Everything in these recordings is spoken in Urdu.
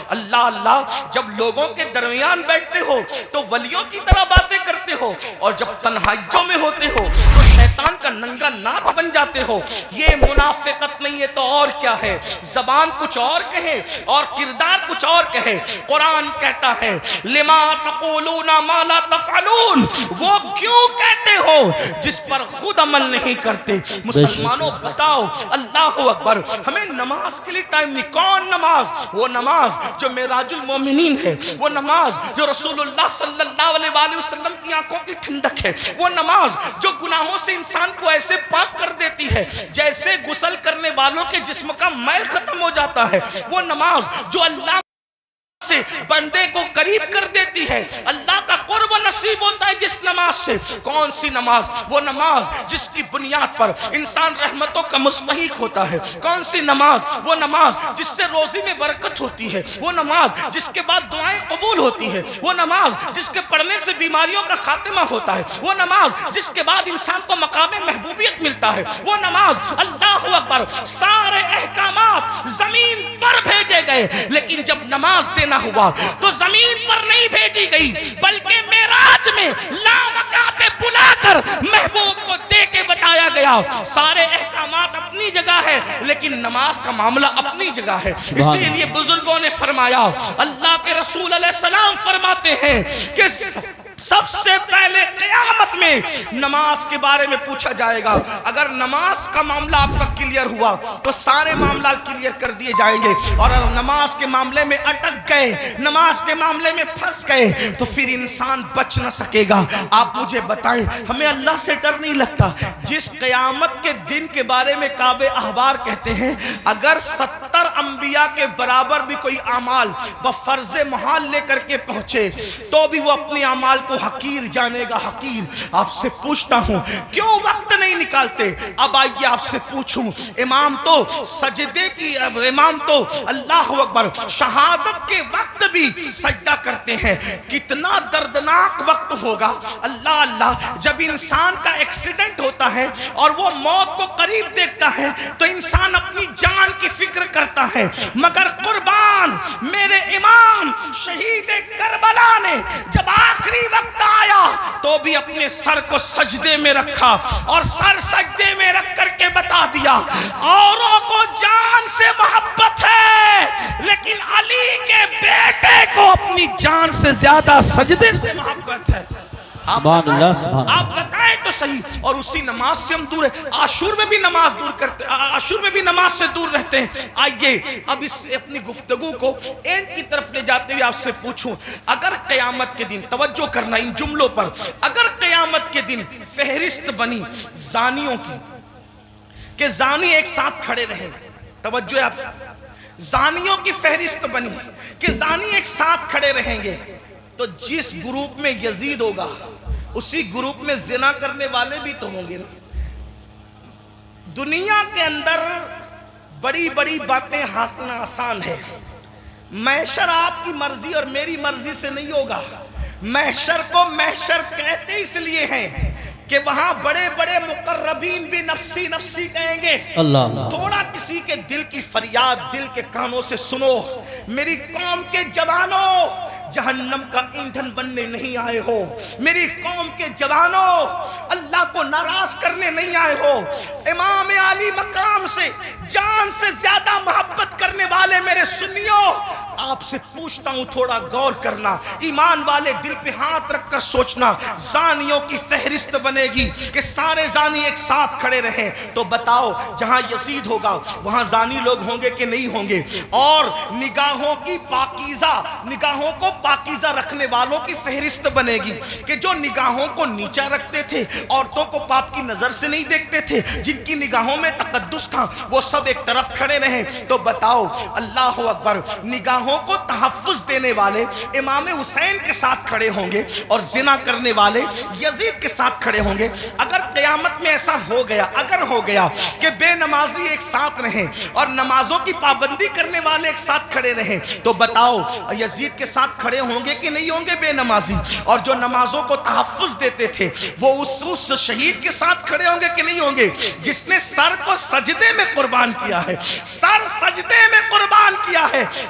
اللہ اللہ جب لوگوں کے درمیان بیٹھتے ہو تو ولیوں کی طرح باتیں کرتے ہو، اور جب تنہائیوں میں ہوتے ہو تو شیطان کا ننگا ناچ بن جاتے ہو۔ یہ منافقت نہیں ہے تو اور کیا ہے؟ زبان کچھ اور کہے اور کردار کچھ اور کہے۔ قرآن کہتا ہے لما تقولون ما لا تفعلون، وہ کیوں کہتے ہو جس پر خود عمل نہیں کرتے۔ مسلمانوں بتاؤ، اللہ اکبر، ہمیں نماز کے لیے ٹائم نہیں۔ کون نماز؟ وہ نماز جو معراج المومنین ہے، وہ نماز جو رسول اللہ صلی اللہ علیہ وآلہ وسلم کی آنکھوں کی ٹھنڈک ہے، وہ نماز جو گناہوں سے انسان کو ایسے پاک کر دیتی ہے جیسے غسل کرنے والوں کے جسم کا میل ختم ہو جاتا ہے، وہ نماز جو اللہ سے بندے کو قریب کر دیتی ہے، اللہ کا قرب نصیب ہوتا ہے جس نماز سے۔ کون سی نماز؟ وہ نماز جس کی بنیاد پر انسان رحمتوں کا مستحق ہوتا ہے۔ کون سی نماز؟ وہ نماز جس سے روزی میں برکت ہوتی ہے، وہ نماز جس کے بعد دعائیں قبول ہوتی ہے، وہ نماز جس کے پڑھنے سے بیماریوں کا خاتمہ ہوتا ہے، وہ نماز جس کے بعد انسان کو مقام محبوبیت ملتا ہے، وہ نماز۔ اللہ اکبر، سارے احکامات زمین پر بھیجے گئے، لیکن جب نماز دینا ہوا تو زمین پر نہیں بھیجی گئی بلکہ معراج میں لامکان پہ بلا کر محبوب کو دے کے بتایا گیا۔ سارے احکامات اپنی جگہ ہے لیکن نماز کا معاملہ اپنی جگہ ہے۔ اسی لیے بزرگوں نے فرمایا، اللہ کے رسول علیہ السلام فرماتے ہیں کہ سب سے پہلے قیامت میں نماز کے بارے میں پوچھا جائے گا۔ اگر نماز کا معاملہ آپ کا کلیئر ہوا تو سارے معاملات کلیئر کر دیے جائیں گے، اور اگر نماز کے معاملے میں اٹک گئے، نماز کے معاملے میں پھنس گئے تو پھر انسان بچ نہ سکے گا۔ آپ مجھے بتائیں، ہمیں اللہ سے ڈر نہیں لگتا؟ جس قیامت کے دن کے بارے میں کعب احبار کہتے ہیں اگر 70 انبیاء کے برابر بھی کوئی اعمال بفرض محال لے کر کے پہنچے تو بھی وہ اپنے اعمال کو حقیر جانے گا، حقیر۔ آپ سے پوچھتا ہوں کیوں وقت نہیں نکالتے؟ اب آئیے آپ سے پوچھوں، امام تو سجدے کی، امام تو اللہ اکبر شہادت کے وقت بھی سجدہ کرتے ہیں، کتنا دردناک وقت ہوگا۔ اللہ اللہ، جب انسان کا ایکسیڈنٹ ہوتا ہے اور وہ موت کو قریب دیکھتا ہے تو انسان اپنی جان کی فکر کرتا ہے، مگر قربان میرے امام شہید کربلا نے جب آخری وقت آیا تو بھی اپنے سر کو سجدے میں رکھا اور سر سجدے میں رکھ کر کے بتا دیا اوروں کو جان سے محبت ہے لیکن علی کے بیٹے کو اپنی جان سے زیادہ سجدے سے محبت ہے۔ آپ بتائیں تو صحیح۔ اور اسی نماز سے ہم دور ہیں، عاشور میں بھی نماز دور کرتے، عاشور میں بھی نماز سے دور رہتے ہیں۔ آئیے اب اس اپنی گفتگو کو اینڈ کی طرف لے جاتے ہوئے آپ سے پوچھوں، اگر قیامت کے دن، توجہ کرنا ان جملوں پر، اگر قیامت کے دن فہرست بنی زانیوں کی کہ زانی ایک ساتھ کھڑے رہیں، توجہ آپ، زانیوں کی فہرست بنی کہ زانی ایک ساتھ کھڑے رہیں گے تو جس گروپ میں یزید ہوگا اسی گروپ میں زنا کرنے والے بھی تو ہوں گے نا۔ دنیا کے اندر بڑی بڑی باتیں ہانکنا آسان ہے، محشر آپ کی مرضی اور میری مرضی سے نہیں ہوگا۔ محشر کو محشر کہتے اس لیے ہیں کہ وہاں بڑے بڑے مقربین بھی نفسی نفسی کہیں گے۔ تھوڑا کسی کے دل کی فریاد دل کے کانوں سے سنو، میری قوم کے جوانوں جہنم کا ایندھن بننے نہیں آئے ہو، میری قوم کے جوانوں اللہ کو ناراض کرنے نہیں آئے ہو، امام علی مقام سے جان سے زیادہ محبت کرنے والے میرے سنیوں، آپ سے پوچھتا ہوں تھوڑا غور کرنا، ایمان والے دل پہ ہاتھ رکھ کر سوچنا، زانیوں کی فہرست بنے گی کہ سارے زانی ایک ساتھ کھڑے رہیں تو بتاؤ جہاں یزید ہوگا وہاں زانی لوگ ہوں گے کہ نہیں ہوں گے؟ اور نگاہوں کی پاکیزہ، نگاہوں کو پاکیزہ رکھنے والوں کی فہرست بنے گی کہ جو نگاہوں کو نیچا رکھتے تھے، عورتوں کو پاپ کی نظر سے نہیں دیکھتے تھے، جن کی نگاہوں میں تقدس تھا وہ سب ایک طرف کھڑے رہیں تو بتاؤ اللہ اکبر نگاہوں کو تحفظ دینے والے امام حسین کے ساتھ کھڑے ہوں گے اور زنا کرنے والے یزید کے ساتھ کھڑے ہوں گے۔ اگر قیامت میں ایسا ہو گیا، اگر ہو گیا کہ بے نمازی ایک ساتھ رہیں اور نمازوں کی پابندی کرنے والے ایک ساتھ کھڑے رہیں تو بتاؤ یزید کے ساتھ کھڑے ہوں گے کہ نہیں ہوں گے بے نمازی؟ اور جو نمازوں کو تحفظ دیتے تھے وہ اس شہید کے ساتھ کھڑے ہوں گے کہ نہیں ہوں گے جس نے سر کو سجدے میں قربان کیا ہے، سر سجدے میں قربان کیا ہے؟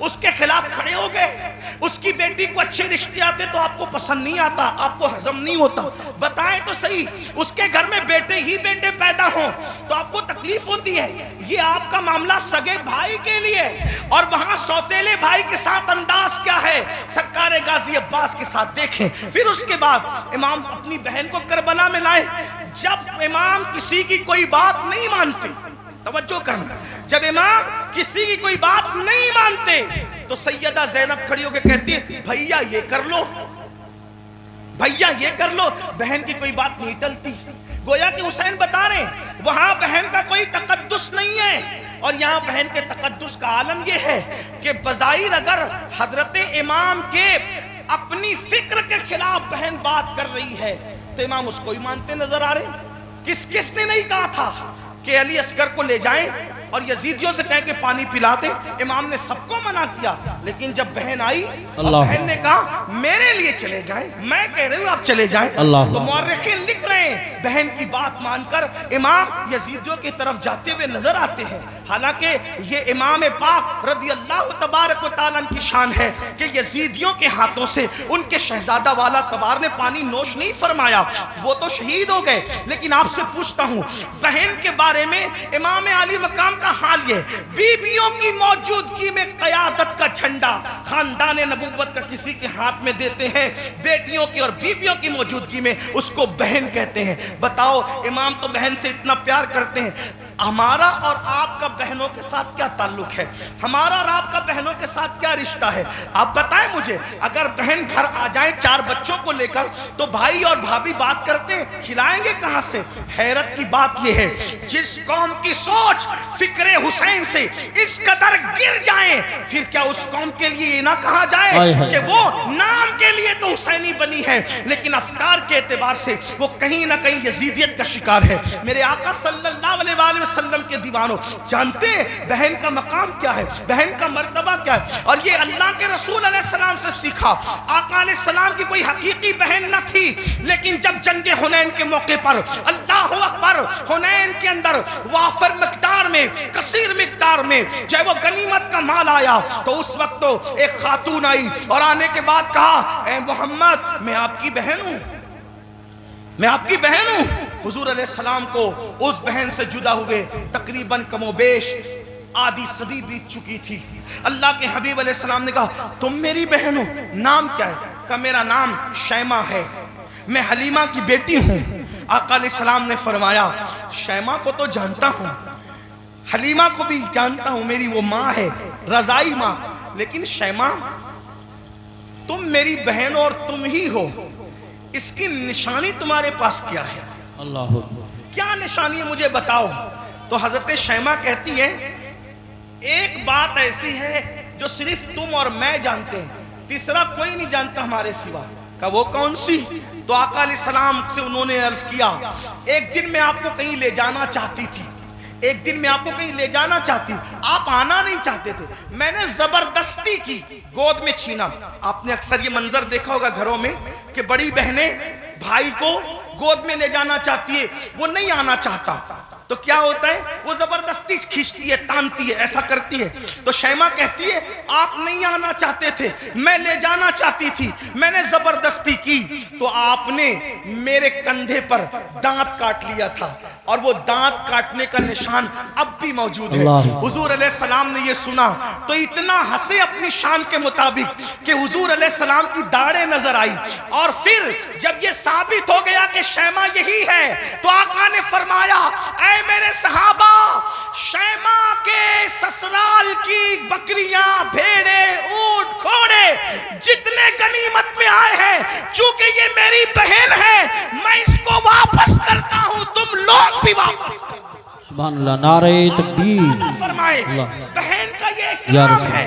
اس کے خلاف کھڑے ہو گئے. اس کی بیٹی کو اچھے رشتے آتے تو آپ کو پسند نہیں آتا, آپ کو ہضم نہیں ہوتا. بتائیں تو صحیح, اس کے گھر میں بیٹے ہی بیٹے پیدا ہوں تو آپ کو تکلیف ہوتی ہے. یہ آپ کا معاملہ سگے بھائی کے لیے, اور وہاں سوتیلے بھائی کے ساتھ انداز کیا ہے سرکار غازی عباس کے ساتھ دیکھیں. پھر اس کے بعد امام اپنی بہن کو کربلا میں لائے. جب امام کسی کی کوئی بات نہیں مانتے, توجہ کرنا, جب امام کسی کی کوئی بات نہیں مانتے تو سیدہ زینب کھڑی ہو کے کہتی ہے بھیا یہ کر لو, بھیا یہ کر لو. بہن کی کوئی بات نہیں ٹلتی. گویا کہ حسین بتا رہے ہیں وہاں بہن کا کوئی تقدس نہیں ہے, اور یہاں بہن کے تقدس کا عالم یہ ہے کہ بظاہر اگر حضرت امام کے اپنی فکر کے خلاف بہن بات کر رہی ہے تو امام اس کو ہی مانتے نظر آ رہے ہیں. کس نے نہیں کہا تھا کہ علی اصغر کو لے جائیں اور یزیدیوں سے کہہ کے پانی پلاتے؟ امام نے سب کو منع کیا, لیکن جب بہن آئی اور بہن نے کہا میرے لیے چلے جائیں, میں کہہ رہی ہوں آپ چلے جائیں, تو مورخین لکھ رہے ہیں بہن کی بات مان کر امام یزیدیوں کی طرف جاتے ہوئے نظر آتے ہیں. حالانکہ یہ امام پاک رضی اللہ تبارک و تعالیٰ کی شان ہے کہ یزیدیوں کے ہاتھوں سے ان کے شہزادہ والا تبار نے پانی نوش نہیں فرمایا, وہ تو شہید ہو گئے. لیکن آپ سے پوچھتا ہوں بہن کے بارے میں امام علی مقام کا حال یہ, بیویوں کی موجودگی میں قیادت کا جھنڈا خاندان نبوت کا کسی کے ہاتھ میں دیتے ہیں, بیٹیوں کی اور بیویوں کی موجودگی میں اس کو بہن کہتے ہیں. بتاؤ امام تو بہن سے اتنا پیار کرتے ہیں. ہمارا اور آپ کا بہنوں کے ساتھ کیا تعلق ہے, ہمارا اور آپ کا بہنوں کے ساتھ کیا رشتہ ہے؟ آپ بتائیں مجھے. اگر بہن گھر آ جائیں 4 بچوں کو لے کر تو بھائی اور بھابھی بات کرتے ہیں, کھلائیں گے کہاں سے؟ حیرت کی بات یہ ہے جس قوم کی سوچ فکر حسین سے اس قدر گر جائیں, پھر کیا اس قوم کے لیے یہ نہ کہا جائے کہ وہ نام کے لیے تو حسینی بنی ہے لیکن افکار کے اعتبار سے وہ کہیں نہ کہیں یزیدیت کا شکار ہے. میرے آقا صلی اللہ علیہ وسلم کے دیوانوں جانتے ہیں بہن کا مقام کیا ہے, بہن کا مرتبہ کیا ہے, اور یہ اللہ کے رسول علیہ السلام سے سیکھا. آقا علیہ السلام کی کوئی حقیقی بہن نہ تھی, لیکن جب جنگ حنین کے موقع پر اللہ اکبر حنین کے اندر وافر مقدار میں کثیر مقدار میں جب وہ غنیمت کا مال آیا تو اس وقت تو ایک خاتون آئی اور آنے کے بعد کہا اے محمد میں آپ کی بہن ہوں, میں آپ کی بہن ہوں. حضور علیہ السلام کو اس بہن سے جدا ہوئے تقریباً کم و بیش آدھی صدی بیت چکی تھی. اللہ کے حبیب علیہ السلام نے کہا تم میری بہن ہو, نام کیا ہے؟ کہا میرا نام شیمہ ہے, میں حلیمہ کی بیٹی ہوں. آقا علیہ السلام نے فرمایا شیمہ کو تو جانتا ہوں, حلیمہ کو بھی جانتا ہوں, میری وہ ماں ہے رضائی ماں, لیکن شیمہ تم میری بہن اور تم ہی ہو, اس کی نشانی تمہارے پاس کیا ہے؟ اللہ کیا نشانی ہے مجھے بتاؤ. تو حضرت شیمہ کہتی ہے ایک بات ایسی ہے جو صرف تم اور میں جانتے ہیں, تیسرا کوئی نہیں جانتا ہمارے سوا. کہا وہ کون سی؟ تو آقا علیہ السلام سے انہوں نے عرض کیا ایک دن میں آپ کو کہیں لے جانا چاہتی تھی, ایک دن میں آپ کو کہیں لے جانا چاہتی, آپ آنا نہیں چاہتے تھے, میں نے زبردستی کی, گود میں چھینا. آپ نے اکثر یہ منظر دیکھا ہوگا گھروں میں کہ بڑی بہنیں بھائی کو گود میں لے جانا چاہتی ہے, وہ نہیں آنا چاہتا تو کیا ہوتا ہے وہ زبردستی کھینچتی ہے, تانتی ہے, ایسا کرتی ہے. تو شیمہ کہتی ہے آپ نہیں آنا چاہتے تھے, میں لے جانا چاہتی تھی, میں نے زبردستی کی تو آپ نے میرے کندھے پر دانت کاٹ لیا تھا, اور وہ دانت کاٹنے کا نشان اب بھی موجود ہے. حضور علیہ السلام نے یہ سنا تو اتنا ہنسے اپنی شان کے مطابق کہ حضور علیہ السلام کی داڑھیں نظر آئی, اور پھر جب یہ ثابت ہو گیا کہ شیمہ یہی ہے تو آقا نے فرمایا اے میرے صحابہ, شیمہ کے سسرال کی بکریاں, بھیڑے, اونٹ, گھوڑے جتنے غنیمت میں آئے ہیں چونکہ یہ میری بہن ہے میں اس کو واپس کرتا ہوں, تم لوگ بھی واپس کرو. سبحان اللہ, نعرہ تکبیر. فرمائے بہن کا یہ اکرام ہے,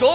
2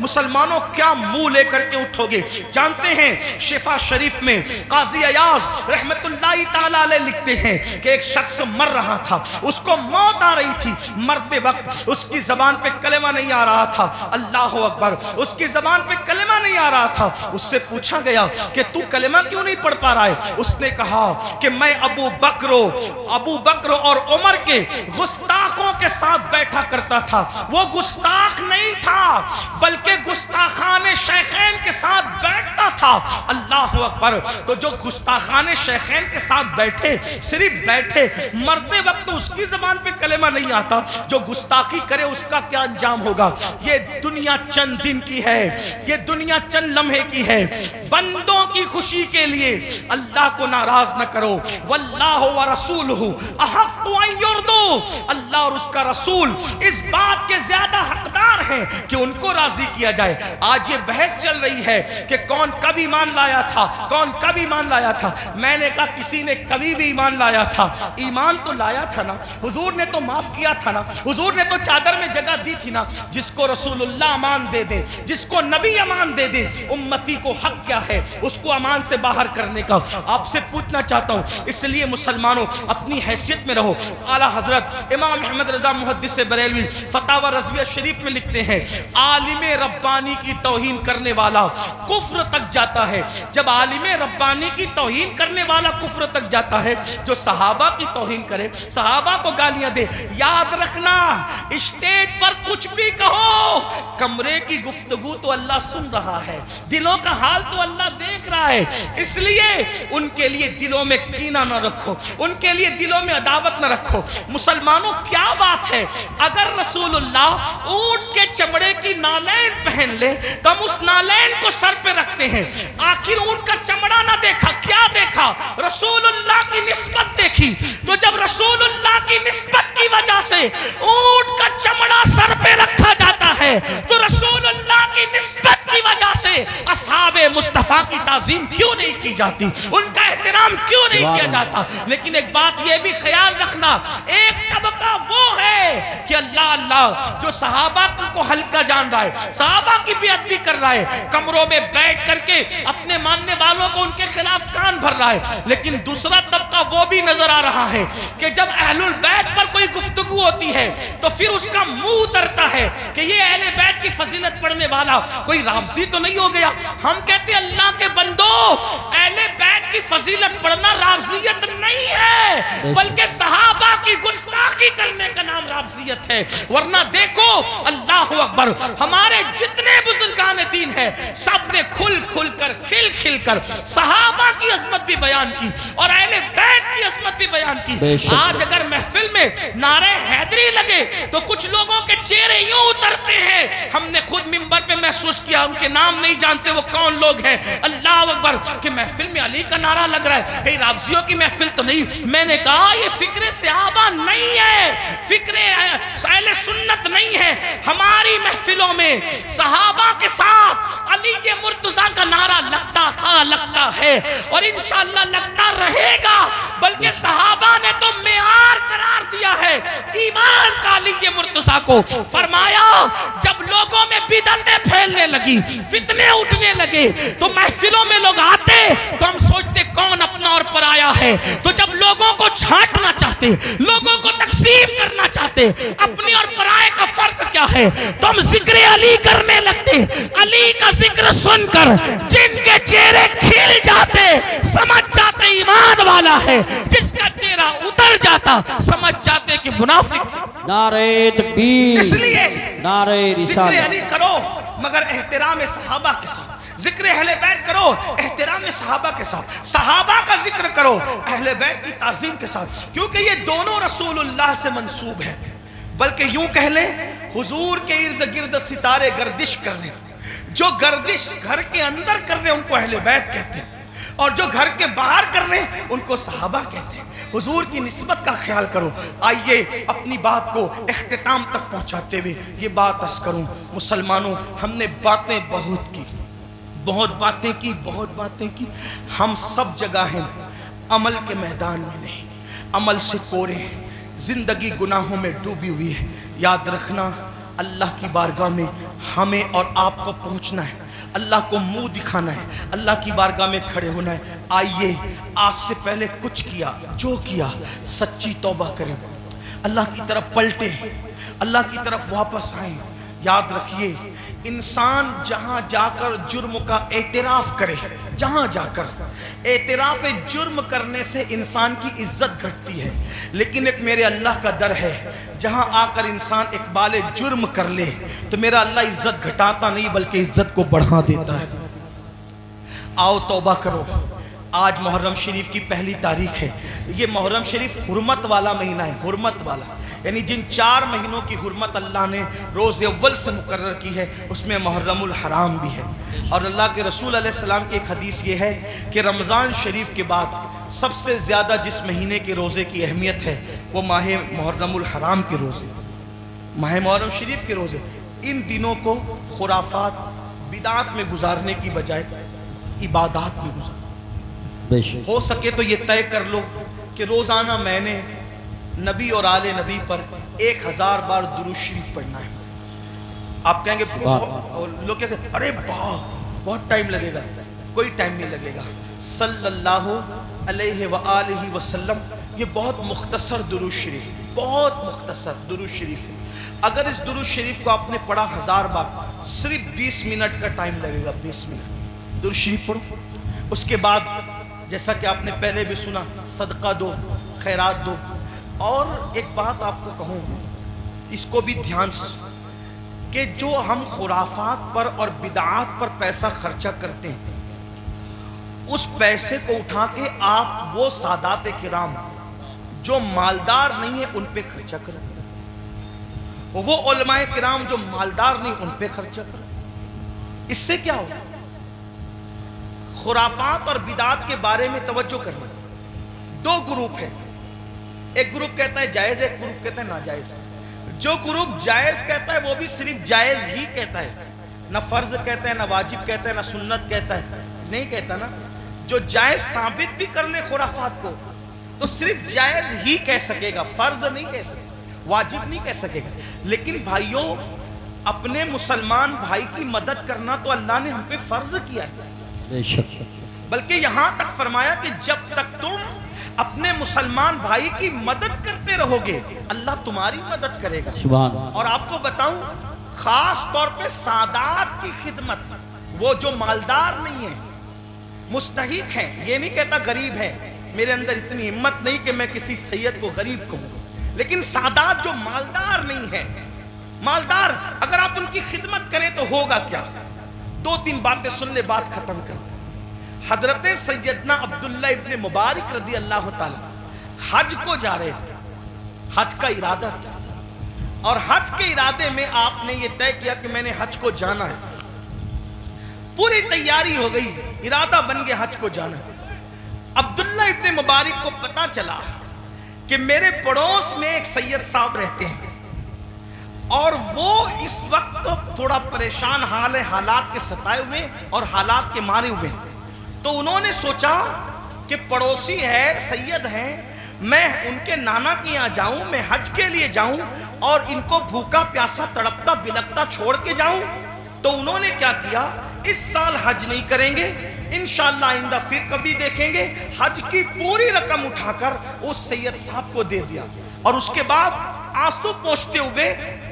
مسلمانوں کیا منہ لے کر کے اٹھو گے؟ جانتے ہیں شفا شریف میں قاضی ایاز رحمت اللہ تعالی علیہ لکھتے ہیں کہ ایک شخص مر رہا تھا، اس کو موت آ رہی تھی، مرتے وقت اس کی زبان پہ کلمہ نہیں آ رہا تھا، اللہ اکبر، اس کی زبان پہ کلمہ نہیں آ رہا تھا۔ اس سے پوچھا گیا کہ تو کلمہ کیوں نہیں پڑھ پا رہا ہے؟ اس نے کہا کہ میں ابو بکر اور عمر کے گستاخوں کے ساتھ بیٹھا کرتا تھا۔ وہ گستاخ نہیں تھا بلکہ گستاخان شیخین کے ساتھ بیٹھتا تھا، اللہ اکبر۔ تو جو گستاخان شیخین کے ساتھ بیٹھے، صرف بیٹھے، مرتے وقت اس کی زبان پہ کلمہ نہیں آتا، جو گستاخی کرے اس کا کیا انجام ہوگا؟ یہ دنیا چند دن کی ہے، یہ دنیا چند لمحے کی ہے۔ بندوں کی خوشی کے لیے اللہ کو ناراض نہ کرو، واللہ ورسولہ احق ان یرضوا، اللہ اور اس کا رسول اس بات کے زیادہ حقدار ہیں کہ ان کو راضی کیا جائے۔ آج یہ بحث چل رہی ہے کہ کون کب ایمان لایا تھا، کون کب ایمان لایا تھا۔ میں نے کہا کسی نے کبھی بھی ایمان لایا تھا، ایمان تو لایا تھا نا، حضور نے تو معاف کیا تھا نا، حضور نے تو چادر میں جگہ دی تھی نا۔ جس کو رسول اللہ امان دے دے، جس کو نبی امان دے دے، امتی کو حق کیا ہے اس کو امان سے باہر کرنے کا؟ آپ سے پوچھنا چاہتا ہوں، اس لیے مسلمانوں اپنی حیثیت میں رہو۔ اعلیٰ حضرت امام احمد رضا محدث بریلوی فتاوی رضویہ شریف میں لکھتے ہیں، عالم ربانی کی توہین کرنے والا کفر تک جاتا ہے۔ جب عالم ربانی کی توہین کرنے والا کفر تک جاتا ہے، جو صحابہ کی توہین کرے، صحابہ کو گالیاں دے، یاد رکھنا اسٹیج پر کچھ بھی کہو، کمرے کی گفتگو تو اللہ سن رہا ہے، دلوں کا حال تو اللہ دیکھ رہا ہے۔ اس لیے ان کے لیے دلوں میں کینہ نہ رکھو، ان کے لیے دلوں میں عداوت نہ رکھو۔ مسلمانوں کیا بات ہے، اگر رسول اللہ اونٹ کے چمڑے کی نالین پہن لے تو ہم اس نالین کو سر پہ رکھتے ہیں۔ آخر اونٹ کا چمڑا نہ دیکھا، کیا دیکھا؟ رسول اللہ کی نسبت دیکھی۔ تو جب رسول اللہ کی نسبت کی وجہ سے اونٹ کا چمڑا سر پہ رکھا جاتا ہے تو رسول اللہ کی نسبت کی وجہ سے اصحاب مصطفیٰ کی تعظیم کیوں نہیں کی جاتی، ان کا احترام کیوں نہیں کیا جاتا؟ لیکن ایک بات یہ بھی خیال رکھنا، ایک طبقہ وہ ہے کہ اللہ جو صحابہ کو ہلکا جان رہا ہے، صحابہ کی بیعت بھی کر رہا ہے، کمروں میں بیٹھ کر کے اپنے ماننے والوں کو ان کے خلاف کان بھر رہا ہے۔ لیکن دوسرا طبقہ وہ بھی نظر آ رہا ہے کہ جب اہل البیت پر کوئی گفتگو ہوتی ہے تو پھر اس کا منہ اترتا ہے کہ یہ اہل بیت کی فضیلت پڑھنے والا کوئی رافضی تو نہیں ہو گیا۔ ہم کہتے ہیں اللہ کے بندو، اہل بیت کی فضیلت پڑھنا رافضیت نہیں ہے، بلکہ صحابہ کی گستاخی کرنے کا نام رافضیت ہے۔ ورنہ دیکھو اللہ اکبر، ہمارے جتنے بزرگان دین ہیں سب نے کھل کر صحابہ کی عظمت بھی بیان کی اور اہل بیت کی عظمت بھی بیان کی۔ آج اگر محفل میں نعرہ حیدری لگے تو کچھ لوگوں کے چہرے یوں اترتے ہیں، ہم نے خود منبر پہ محسوس کیا، ان کے نام نہیں جانتے وہ کون لوگ ہیں، اللہ اکبر، کہ محفل میں علی کا نعرہ لگ رہا ہے، کہیں رافضیوں کی محفل تو نہیں۔ میں نے کہا یہ فکر صحابہ نہیں ہے، فکر اہل سنت نہیں ہے۔ ہماری محفلوں میں صحابہ کے ساتھ علی مرتضیٰ کا نعرہ لگتا تھا، لگتا ہے اور انشاءاللہ لگتا رہے گا، بلکہ صحابہ نے تو معیار قرار دیا ہے ایمان کا علی مرتضیٰ کو۔ فرمایا جب لوگوں میں بدعتیں پھیلنے لگی، فتنے اٹھنے لگے تو محفلوں میں لوگ آتے تو ہم سوچتے کون اپنا اور پرایا ہے، تو جب لوگوں کو چھانٹنا چاہتے، لوگوں کو تقسیم کرنا چاہتے، اپنے اور پرائے کا فرق کیا ہے، تو ہم ذکر علی کرنے لگتے۔ علی کا ذکر سن کر جن کے چہرے کھل جاتے سمجھ جاتے ایمان والا ہے، جس کا چہرہ اتر جاتا سمجھ جاتے کہ منافق۔ نعرہ تکبیر، اس لیے نعرہ ذکر رسالت۔ علی کرو مگر احترام صحابہ کے ساتھ، ذکر اہل بیت کرو احترام صحابہ کے ساتھ، صحابہ کا ذکر کرو اہل بیت کی تعظیم کے ساتھ، کیونکہ یہ دونوں رسول اللہ سے منسوب ہیں۔ بلکہ یوں کہہ لیں حضور کے ارد گرد ستارے گردش کر رہے، جو گردش گھر کے اندر کر رہے ان کو اہل بیت کہتے ہیں، اور جو گھر کے باہر کر رہے ان کو صحابہ کہتے ہیں۔ حضور کی نسبت کا خیال کرو۔ آئیے اپنی بات کو اختتام تک پہنچاتے ہوئے یہ بات عرض کروں، مسلمانوں ہم نے باتیں بہت کی، بہت باتیں کی، ہم سب جگہ ہیں، عمل کے میدان میں نہیں، عمل سے کورے، زندگی گناہوں میں ڈوبی ہوئی ہے۔ یاد رکھنا اللہ کی بارگاہ میں ہمیں اور آپ کو پہنچنا ہے، اللہ کو منہ دکھانا ہے، اللہ کی بارگاہ میں کھڑے ہونا ہے۔ آئیے آج سے پہلے کچھ کیا جو کیا سچی توبہ کریں، اللہ کی طرف پلٹیں، اللہ کی طرف واپس آئیں۔ یاد رکھیے انسان جہاں جا کر جرم کا اعتراف کرے، جہاں جا کر اعتراف جرم کرنے سے انسان کی عزت گھٹتی ہے، لیکن ایک میرے اللہ کا در ہے جہاں آ کر انسان اقبال جرم کر لے تو میرا اللہ عزت گھٹاتا نہیں بلکہ عزت کو بڑھا دیتا ہے۔ آؤ توبہ کرو۔ آج محرم شریف کی پہلی تاریخ ہے۔ یہ محرم شریف حرمت والا مہینہ ہے، حرمت والا، یعنی جن 4 مہینوں کی حرمت اللہ نے روز اول سے مقرر کی ہے اس میں محرم الحرام بھی ہے۔ اور اللہ کے رسول علیہ السلام کی ایک حدیث یہ ہے کہ رمضان شریف کے بعد سب سے زیادہ جس مہینے کے روزے کی اہمیت ہے وہ ماہ محرم الحرام کے روزے، ماہ محرم شریف کے روزے۔ ان دنوں کو خرافات بدعات میں گزارنے کی بجائے عبادات میں گزارو۔ ہو سکے تو یہ طے کر لو کہ روزانہ میں نے نبی اور آل نبی پر 1000 بار درود شریف پڑھنا ہے۔ آپ کہیں گے لوگ کہتے ہیں ارے بہت ٹائم لگے گا، کوئی ٹائم نہیں لگے گا۔ صلی اللہ علیہ وآلہ وسلم یہ بہت مختصر درود شریف، بہت مختصر درود شریف ہے۔ اگر اس درود شریف کو آپ نے پڑھا 1000 بار صرف 20 منٹ کا ٹائم لگے گا، 20 منٹ درود شریف پڑھو۔ اس کے بعد جیسا کہ آپ نے پہلے بھی سنا صدقہ دو، خیرات دو۔ اور ایک بات آپ کو کہوں، اس کو بھی دھیان سے کہ جو ہم خرافات پر اور بدعات پر پیسہ خرچہ کرتے ہیں اس پیسے کو اٹھا کے آپ وہ سادات کرام جو مالدار نہیں ہیں ان پہ خرچہ کریں، وہ علماء کرام جو مالدار نہیں ان پہ خرچہ کریں۔ اس سے کیا ہوگا؟ خرافات اور بدعات کے بارے میں توجہ کرنا۔ 2 گروپ ہیں، ایک گروپ کہتا ہے جائز ہے، ایک گروپ کہتا ہے ناجائز ہے۔ جو گروپ جائز کہتا ہے وہ بھی صرف جائز ہی کہتا ہے، نہ فرض کہتا ہے، نہ واجب کہتا ہے، نہ سنت کہتا ہے، نہیں کہتا نا۔ جو جائز ثابت بھی کر لے خرافات کو تو صرف جائز ہی کہہ سکے گا، فرض نہیں کہہ سکے گا، واجب نہیں کہہ سکے گا۔ لیکن بھائیوں، اپنے مسلمان بھائی کی مدد کرنا تو اللہ نے ہم پہ فرض کیا ہے، بلکہ یہاں تک فرمایا کہ جب تک تم اپنے مسلمان بھائی کی مدد کرتے رہو گے اللہ تمہاری مدد کرے گا۔ سبحان۔ اور آپ کو بتاؤں خاص طور پہ سادات کی خدمت، وہ جو مالدار نہیں ہیں، مستحق ہیں، یہ نہیں کہتا غریب ہیں، میرے اندر اتنی ہمت نہیں کہ میں کسی سید کو غریب کہوں، لیکن سادات جو مالدار نہیں ہیں، مالدار اگر آپ ان کی خدمت کریں تو ہوگا کیا؟ 2-3 باتیں سن لے، بات ختم کرتے۔ حضرت سیدنا عبداللہ ابن مبارک رضی اللہ تعالی حج کو جا رہے تھے، حج کا ارادہ تھا، اور حج کے ارادے میں آپ نے یہ طے کیا کہ میں نے حج کو جانا ہے، پوری تیاری ہو گئی، ارادہ بن گیا حج کو جانا ہے۔ عبداللہ ابن مبارک کو پتا چلا کہ میرے پڑوس میں ایک سید صاحب رہتے ہیں اور وہ اس وقت تھوڑا پریشان حال ہے، حالات کے ستائے ہوئے اور حالات کے مارے ہوئے، تو انہوں نے سوچا کہ پڑوسی ہے، سید ہیں، میں ان کے نانا کے یہاں جاؤں، میں حج کے لیے جاؤں اور ان کو بھوکا پیاسا تڑپتا بلکتا چھوڑ کے جاؤں۔ تو انہوں نے کیا کیا، اس سال حج نہیں کریں گے، انشاءاللہ آئندہ پھر کبھی دیکھیں گے، حج کی پوری رقم اٹھا کر اس سید صاحب کو دے دیا، اور اس کے بعد آنسو پوچھتے ہوئے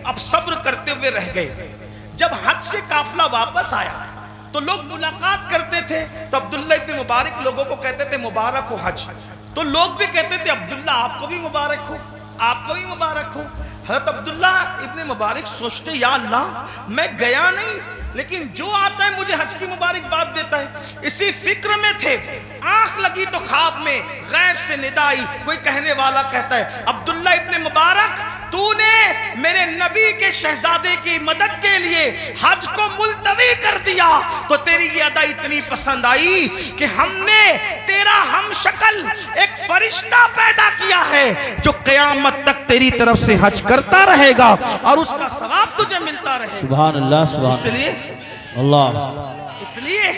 اب صبر کرتے ہوئے رہ گئے۔ جب حج سے قافلہ واپس آیا تو لوگ ملاقات کرتے تھے تو عبداللہ ابن مبارک لوگوں کو کہتے تھے مبارک ہو حج، تو لوگ بھی کہتے تھے عبداللہ آپ کو بھی مبارک ہو، آپ کو بھی مبارک ہو۔ حضرت عبداللہ ابن مبارک سوچتے یا اللہ میں گیا نہیں لیکن جو آتا ہے مجھے حج کی مبارک بات دیتا ہے، اسی فکر میں تھے۔ آنکھ لگی تو خواب میں غیب سے ندا آئی، کوئی کہنے والا کہتا ہے عبداللہ ابن مبارک تو نے میرے نبی کے شہزادے کی مدد کے لیے حج کو ملتوی کر دیا تو تیری یہ ادا اتنی پسند آئی کہ ہم نے تیرا ہم شکل ایک فرشتہ پیدا کیا ہے جو قیامت تک تیری طرف سے حج کرتا رہے گا اور اس کا ثواب تجھے ملتا رہے گا۔ سبحان اللہ، سبحان اس لیے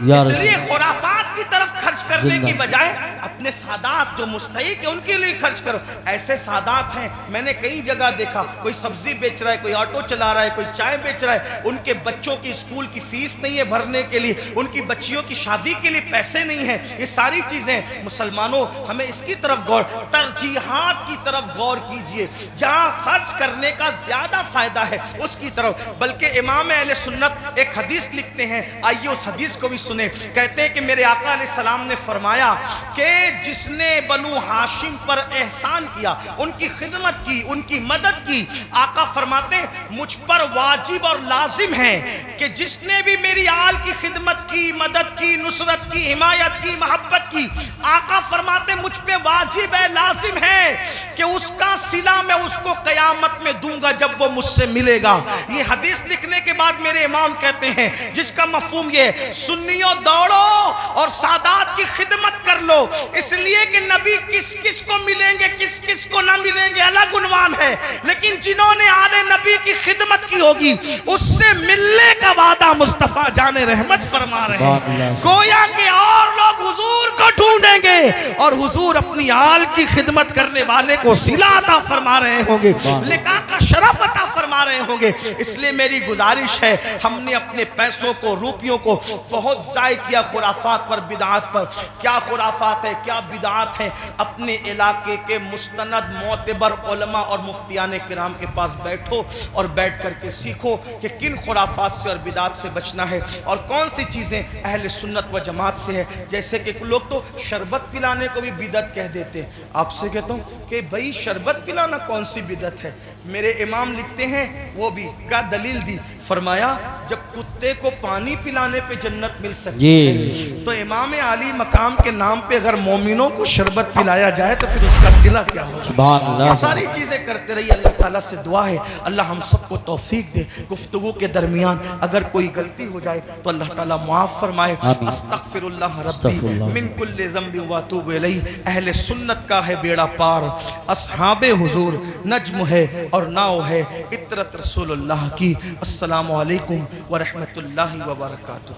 اللہ، خرافات کی طرف خرچ کرنے کی بجائے اپنے سادات جو مستحق ہیں ان کے لیے خرچ کرو. ایسے سادات ہیں میں نے کئی جگہ دیکھا, کوئی سبزی بیچ رہا ہے, کوئی آٹو چلا رہا ہے, کوئی چائے بیچ رہا ہے, ان کے بچوں کی اسکول کی فیس نہیں ہے بھرنے کے لیے, ان کی بچیوں کی شادی کے لیے پیسے نہیں ہیں. یہ ساری چیزیں مسلمانوں ہمیں اس کی طرف غور, ترجیحات کی طرف غور کیجئے, جہاں خرچ کرنے کا زیادہ فائدہ ہے اس کی طرف. بلکہ امام اہل سنت ایک حدیث لکھتے ہیں, آئیے اس حدیث کو بھی سنیں. کہتے ہیں کہ میرے آقا علیہ السلام نے فرمایا کہ جس نے بنو ہاشم پر احسان کیا, ان کی خدمت کی, ان کی مدد کی, آقا فرماتے ہیں مجھ پر واجب اور لازم ہے کہ جس نے بھی میری آل کی خدمت کی, مدد کی, نصرت کی, حمایت کی, محبت کی, آقا فرماتے ہیں مجھ پہ واجب ہے, لازم ہے کہ اس کا صلہ میں اس کو قیامت میں دوں گا جب وہ مجھ سے ملے گا. یہ حدیث لکھنے کے بعد میرے امام کہتے ہیں جس کا مفہوم یہ, سنیوں دوڑو اور سادات کی خدمت کر لو, اس لیے کہ نبی کس کس کو ملیں گے کس کس کو نہ ملیں گے الگ عنوان ہے, لیکن جنہوں نے آل نبی کی خدمت کی ہوگی اس سے ملنے کا وعدہ مصطفیٰ جان رحمت فرما رہے ہیں. گویا کہ اور لوگ حضور کو ڈھونڈیں گے اور حضور اپنی آل کی خدمت کرنے والے کو صلہ عطا فرما رہے ہوں گے, لقاء کا شرف عطا فرما رہے ہوں گے. اس لیے میری گزارش ہے, ہم نے اپنے پیسوں کو, روپیوں کو بہت ضائع کیا خرافات پر, بدعات پر. کیا خرافات ہے, کیا بدعات ہیں, اپنے علاقے کے مستند معتبر علماء اور مفتیان کرام کے پاس بیٹھو اور بیٹھ کر کے سیکھو کہ کن خرافات سے اور بدعات سے بچنا ہے اور کون سی چیزیں اہل سنت و جماعت سے ہے. جیسے کہ لوگ تو شربت پلانے کو بھی بدعت کہہ دیتے ہیں. آپ سے کہتا ہوں کہ بھئی شربت پلانا کون سی بدعت ہے؟ میرے امام لکھتے ہیں, وہ بھی کیا دلیل دی, فرمایا جب کتے کو پانی پلانے پہ جنت مل سکتی ہے تو امام عالی مقام کے نام پہ اگر مومنوں کو شربت پلایا جائے تو پھر اس کا صلہ کیا ہو. سبحان اللہ. یہ ساری چیزیں کرتے رہیے. اللہ تعالیٰ سے دعا ہے اللہ ہم سب کو توفیق دے. گفتگو کے درمیان اگر کوئی غلطی ہو جائے تو اللہ تعالیٰ معاف فرمائے. استغفر اللہ ربی من کل ذنب واتوب الیہ. اہل سنت کا ہے بیڑا پار, اصحاب حضور نجم ہے اور ناؤ ہے عطرت رسول اللہ کی. السلام علیکم ورحمۃ اللہ وبرکاتہ.